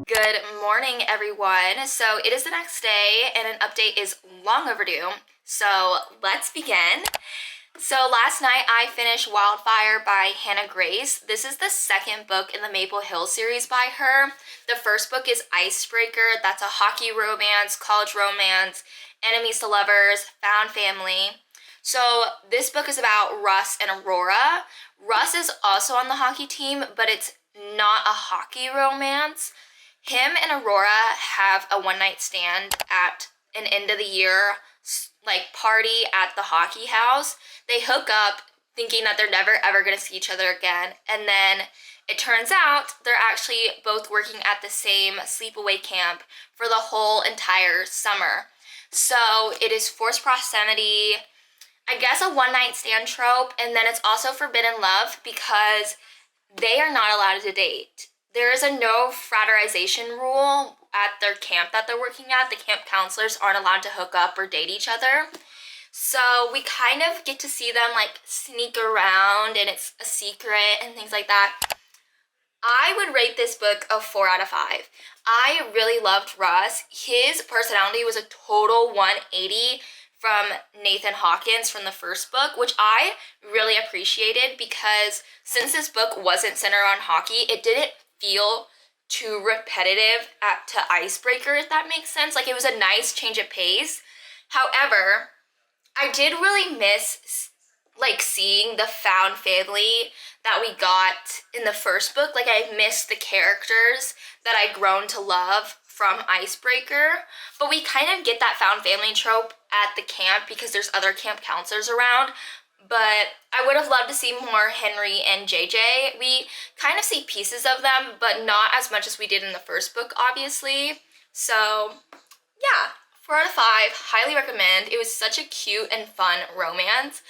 Good morning, everyone. So it is the next day and an update is long overdue. So let's begin. So last night I finished Wildfire by Hannah Grace. This is the second book in the Maple Hill series by her. The first book is Icebreaker. That's a hockey romance, college romance, enemies to lovers, found family. So this book is about Russ and Aurora. Russ is also on the hockey team, but it's not a hockey romance. Him and Aurora have a one-night stand at an end of the year party at the hockey house. They hook up thinking that they're never ever gonna see each other again, and then it turns out they're actually both working at the same sleepaway camp for the whole entire summer. So it is forced proximity, I guess a one-night stand trope, and then it's also forbidden love because they are not allowed to date. There is a no fraternization rule at their camp that they're working at. The camp counselors aren't allowed to hook up or date each other. So we kind of get to see them sneak around and it's a secret and things like that. I would rate this book a 4 out of 5. I really loved Russ. His personality was a total 180 from Nathan Hawkins from the first book, which I really appreciated because since this book wasn't centered on hockey, it didn't feel too repetitive to Icebreaker, if that makes sense. It was a nice change of pace. However, I did really miss seeing the found family that we got in the first book. I missed the characters that I'd grown to love from Icebreaker, but we kind of get that found family trope at the camp because there's other camp counselors around. But I would have loved to see more Henry and JJ. We kind of see pieces of them, but not as much as we did in the first book, obviously. So, yeah, 4 out of 5, highly recommend. It was such a cute and fun romance.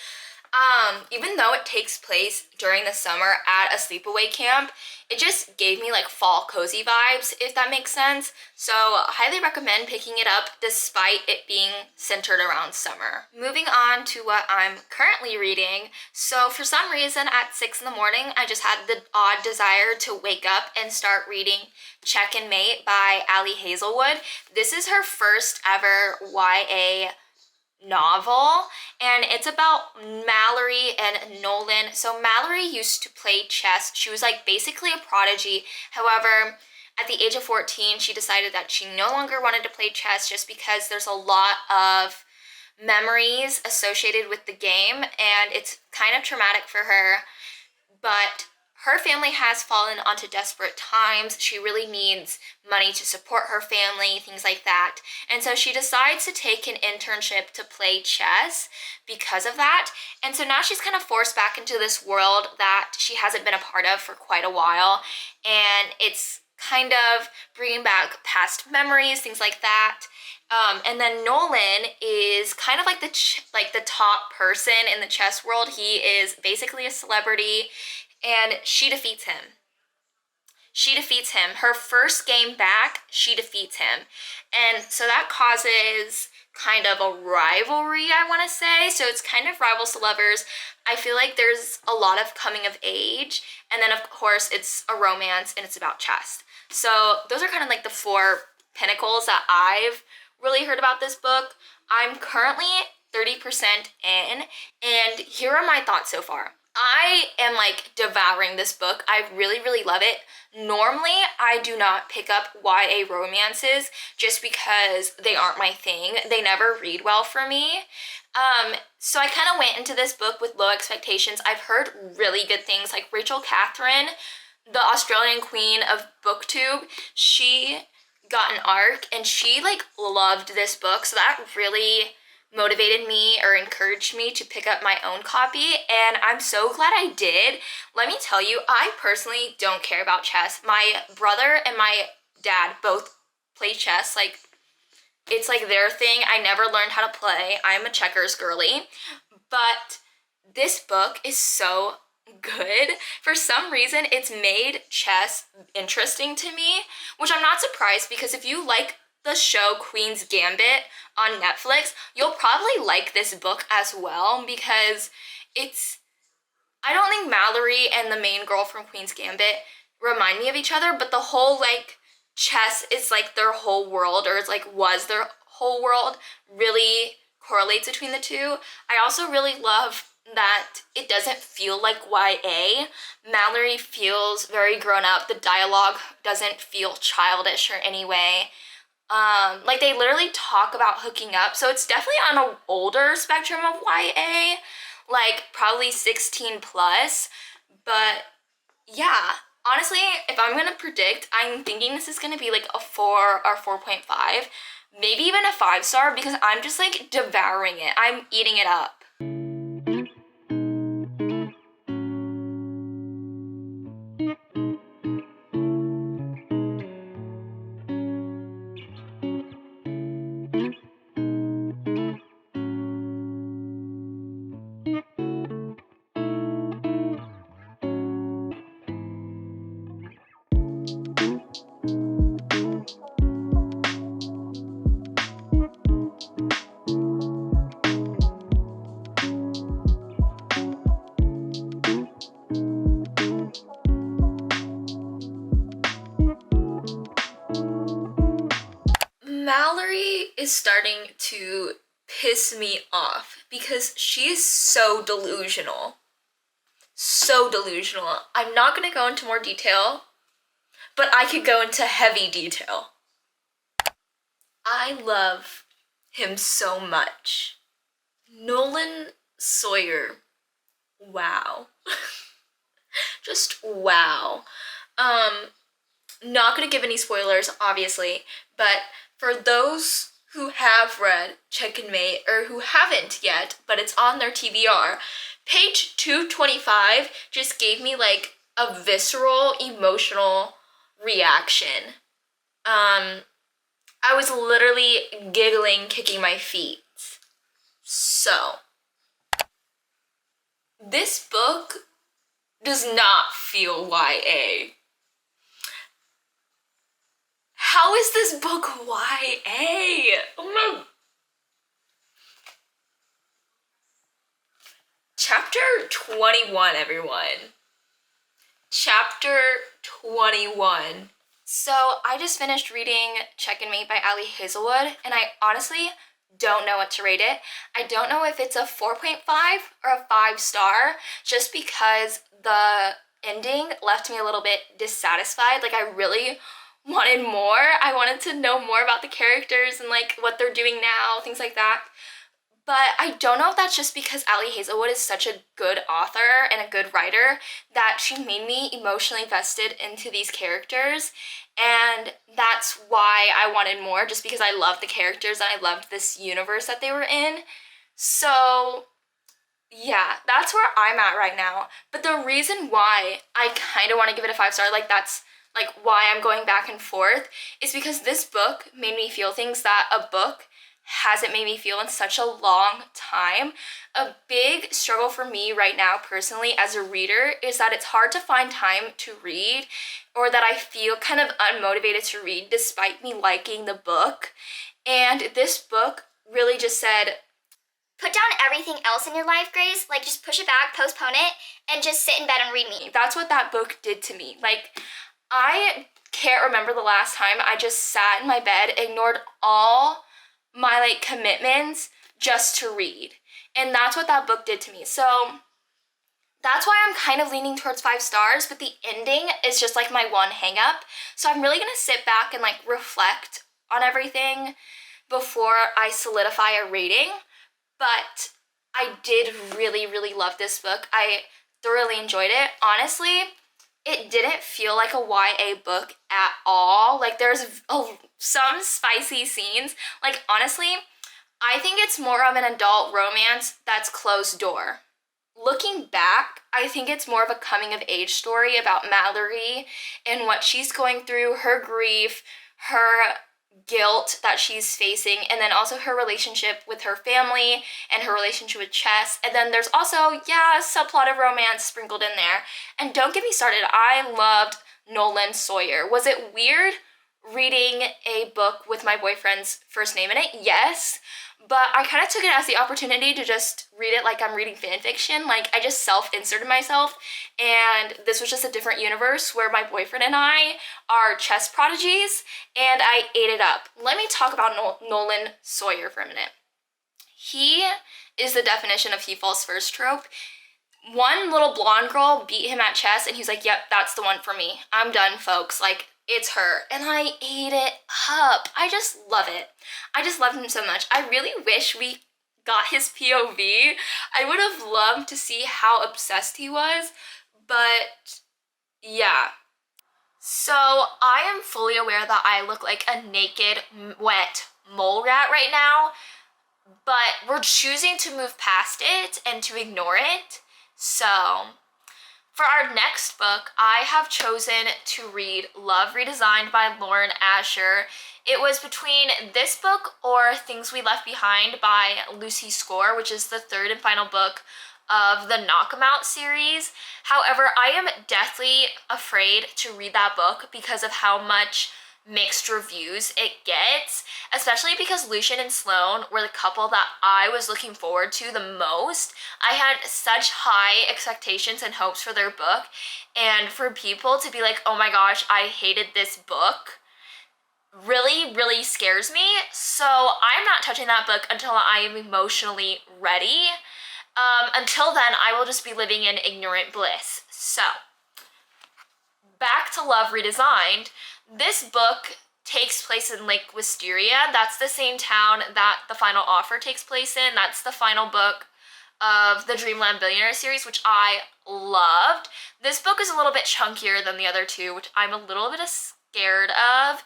Even though it takes place during the summer at a sleepaway camp, it just gave me fall cozy vibes, if that makes sense. So highly recommend picking it up despite it being centered around summer. Moving on to what I'm currently reading. So for some reason at 6 in the morning, I just had the odd desire to wake up and start reading Checkmate by Ali Hazelwood. This is her first ever YA novel, and it's about Mallory and Nolan. So Mallory used to play chess. She was basically a prodigy. However, at the age of 14, she decided that she no longer wanted to play chess just because there's a lot of memories associated with the game, and it's kind of traumatic for her. But her family has fallen onto desperate times. She really needs money to support her family, things like that. And so she decides to take an internship to play chess because of that. And so now she's kind of forced back into this world that she hasn't been a part of for quite a while. And it's kind of bringing back past memories, things like that. And then Nolan is kind of the top person in the chess world. He is basically a celebrity, and she defeats him. Her first game back, she defeats him. And so that causes kind of a rivalry, I want to say. So it's kind of rivals to lovers. I feel like there's a lot of coming of age. And then, of course, it's a romance and it's about chess. So those are kind of the 4 pinnacles that I've really heard about this book. I'm currently 30% in, and here are my thoughts so far. I am like devouring this book. I really, really love it. Normally, I do not pick up YA romances just because they aren't my thing. They never read well for me. So I kind of went into this book with low expectations. I've heard really good things. Like Rachel Catherine, the Australian queen of booktube, she got an arc and she like loved this book. So that really motivated me or encouraged me to pick up my own copy, and I'm so glad I did. Let me tell you, I personally don't care about chess. My brother and my dad both play chess. Like, it's like their thing. I never learned how to play. I'm a checkers girly. But this book is so good. For some reason, it's made chess interesting to me, which I'm not surprised because if you like the show Queen's Gambit on Netflix, you'll probably like this book as well because I don't think Mallory and the main girl from Queen's Gambit remind me of each other, but the whole like chess is like their whole world, or it's like was their whole world, really correlates between the two. I also really love that it doesn't feel like YA. Mallory feels very grown up. The dialogue doesn't feel childish or any way. Like they literally talk about hooking up, so it's definitely on an older spectrum of YA, like probably 16 plus, but yeah, honestly, if I'm gonna predict, I'm thinking this is gonna be like a 4 or 4.5, maybe even a 5-star because I'm just like devouring it. I'm eating it up. Mallory is starting to piss me off because she is so delusional. So delusional. I'm not gonna go into more detail, but I could go into heavy detail. I love him so much. Nolan Sawyer. Wow. Just wow. Not gonna give any spoilers, obviously, but for those who have read Checkmate or who haven't yet, but it's on their TBR, page 225 just gave me like a visceral, emotional reaction. I was literally giggling, kicking my feet. So, this book does not feel YA. How is this book YA? Oh my... Chapter 21, everyone. Chapter 21. So I just finished reading Checkmate by Ali Hazelwood, and I honestly don't know what to rate it. I don't know if it's a 4.5 or a 5-star, just because the ending left me a little bit dissatisfied. Like, I really wanted more. I wanted to know more about the characters and like what they're doing now, things like that. But I don't know if that's just because Ali Hazelwood is such a good author and a good writer that she made me emotionally invested into these characters. And that's why I wanted more, just because I loved the characters and I loved this universe that they were in. So yeah, that's where I'm at right now. But the reason why I kind of want to give it a 5-star, like that's like why I'm going back and forth, is because this book made me feel things that a book hasn't made me feel in such a long time. A big struggle for me right now personally as a reader is that it's hard to find time to read, or that I feel kind of unmotivated to read despite me liking the book. And this book really just said, put down everything else in your life, Grace. Like, just push it back, postpone it, and just sit in bed and read me. That's what that book did to me. Like, I can't remember the last time I just sat in my bed, ignored all my like commitments just to read. And that's what that book did to me. So that's why I'm kind of leaning towards 5 stars, but the ending is just like my one hang up. So I'm really gonna sit back and like reflect on everything before I solidify a rating. But I did really, really love this book. I thoroughly enjoyed it. Honestly, it didn't feel like a YA book at all. Like there's some spicy scenes. Like honestly, I think it's more of an adult romance that's closed door. Looking back, I think it's more of a coming of age story about Mallory and what she's going through, her grief, her guilt that she's facing, and then also her relationship with her family and her relationship with Chess. And then there's also, yeah, a subplot of romance sprinkled in there. And don't get me started, I loved Nolan Sawyer. Was it weird reading a book with my boyfriend's first name in it? Yes. But I kind of took it as the opportunity to just read it like I'm reading fan fiction. Like, I just self-inserted myself, and this was just a different universe where my boyfriend and I are chess prodigies, and I ate it up. Let me talk about Nolan Sawyer for a minute. He is the definition of he falls first trope. One little blonde girl beat him at chess, and he's like, yep, that's the one for me. I'm done, folks. Like, it's her. And I ate it up. I just love it. I just love him so much. I really wish we got his POV. I would have loved to see how obsessed he was, but yeah. So I am fully aware that I look like a naked, wet mole rat right now, but we're choosing to move past it and to ignore it. So for our next book, I have chosen to read Love Redesigned by Lauren Asher. It was between this book or Things We Left Behind by Lucy Score, which is the third and final book of the Knock 'Em Out series. However, I am deathly afraid to read that book because of how much mixed reviews it gets, especially because Lucian and Sloane were the couple that I was looking forward to the most. I had such high expectations and hopes for their book, and for people to be like, oh my gosh, I hated this book, really, really scares me. So I'm not touching that book until I am emotionally ready. Until then, I will just be living in ignorant bliss. So, back to Love Redesigned. This book takes place in Lake Wisteria. That's the same town that The Final Offer takes place in. That's the final book of the Dreamland Billionaire series, which I loved. This book is a little bit chunkier than the other two, which I'm a little bit scared of,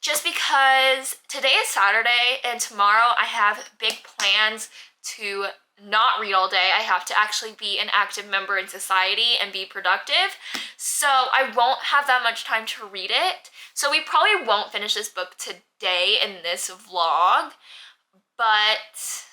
just because today is Saturday and tomorrow I have big plans to not read all day. I have to actually be an active member in society and be productive, so I won't have that much time to read it. So we probably won't finish this book today in this vlog, but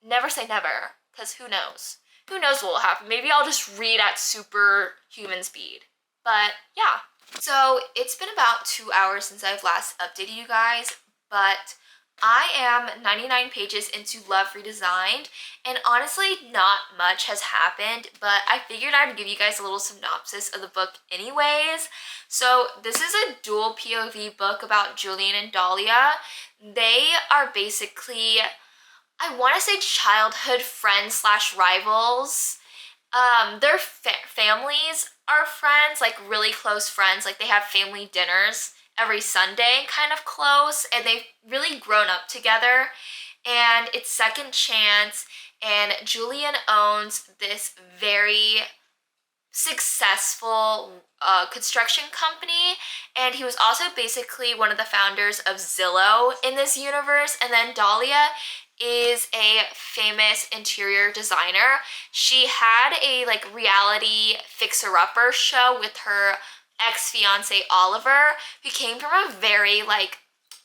never say never, because who knows? Who knows what will happen? Maybe I'll just read at superhuman speed. But yeah. So it's been about 2 hours since I've last updated you guys, but I am 99 pages into Love Redesigned, and honestly, not much has happened, but I figured I'd give you guys a little synopsis of the book anyways. So this is a dual POV book about Julian and Dahlia. They are basically, I want to say, childhood friends slash rivals. Their families are friends, like really close friends. Like they have family dinners every Sunday, kind of close, and they've really grown up together. And it's second chance, and Julian owns this very successful construction company, and he was also basically one of the founders of Zillow in this universe. And then Dahlia is a famous interior designer. She had a like reality fixer-upper show with her ex-fiance Oliver, who came from a very like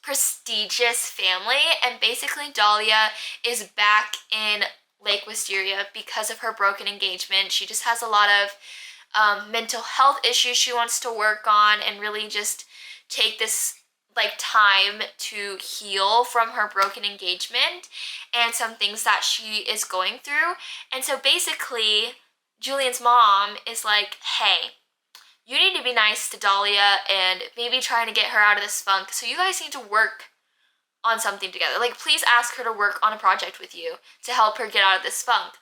prestigious family, and basically Dahlia is back in Lake Wisteria because of her broken engagement. She just has a lot of mental health issues she wants to work on, and really just take this like time to heal from her broken engagement and some things that she is going through. And so basically Julian's mom is like, hey, you need to be nice to Dahlia and maybe trying to get her out of this funk. So you guys need to work on something together. Like, please ask her to work on a project with you to help her get out of this funk.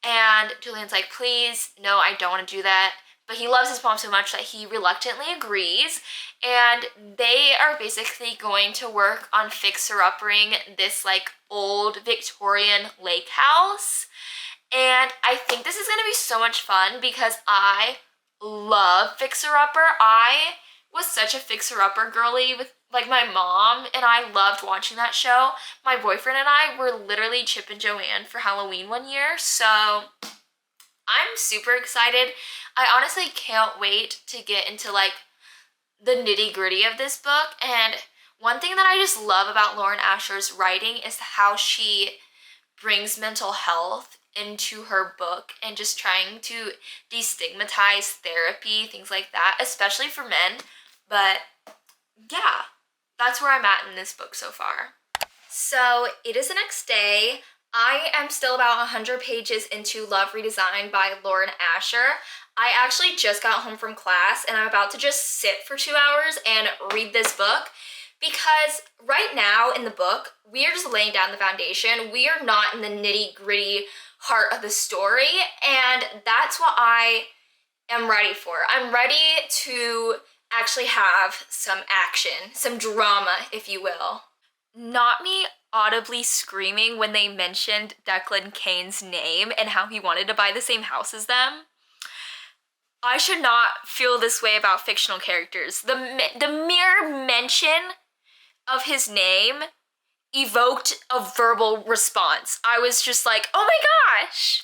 And Julian's like, please, no, I don't want to do that. But he loves his mom so much that he reluctantly agrees. And they are basically going to work on fixer-upping this like old Victorian lake house. And I think this is going to be so much fun because I love fixer-upper. I was such a fixer-upper girly with like my mom, and I loved watching that show. My boyfriend and I were literally Chip and Joanne for Halloween one year, so I'm super excited. I honestly can't wait to get into like the nitty-gritty of this book. And one thing that I just love about Lauren Asher's writing is how she brings mental health into her book and just trying to destigmatize therapy, things like that, especially for men. But yeah, that's where I'm at in this book so far. So it is the next day. I am still about 100 pages into Love Redesigned by Lauren Asher. I actually just got home from class and I'm about to just sit for 2 hours and read this book because right now in the book, we are just laying down the foundation. We are not in the nitty-gritty heart of the story, and that's what I am ready for. I'm ready to actually have some action, some drama, if you will. Not me audibly screaming when they mentioned Declan Kane's name and how he wanted to buy the same house as them. I should not feel this way about fictional characters. The mere mention of his name evoked a verbal response. I was just like, oh my gosh!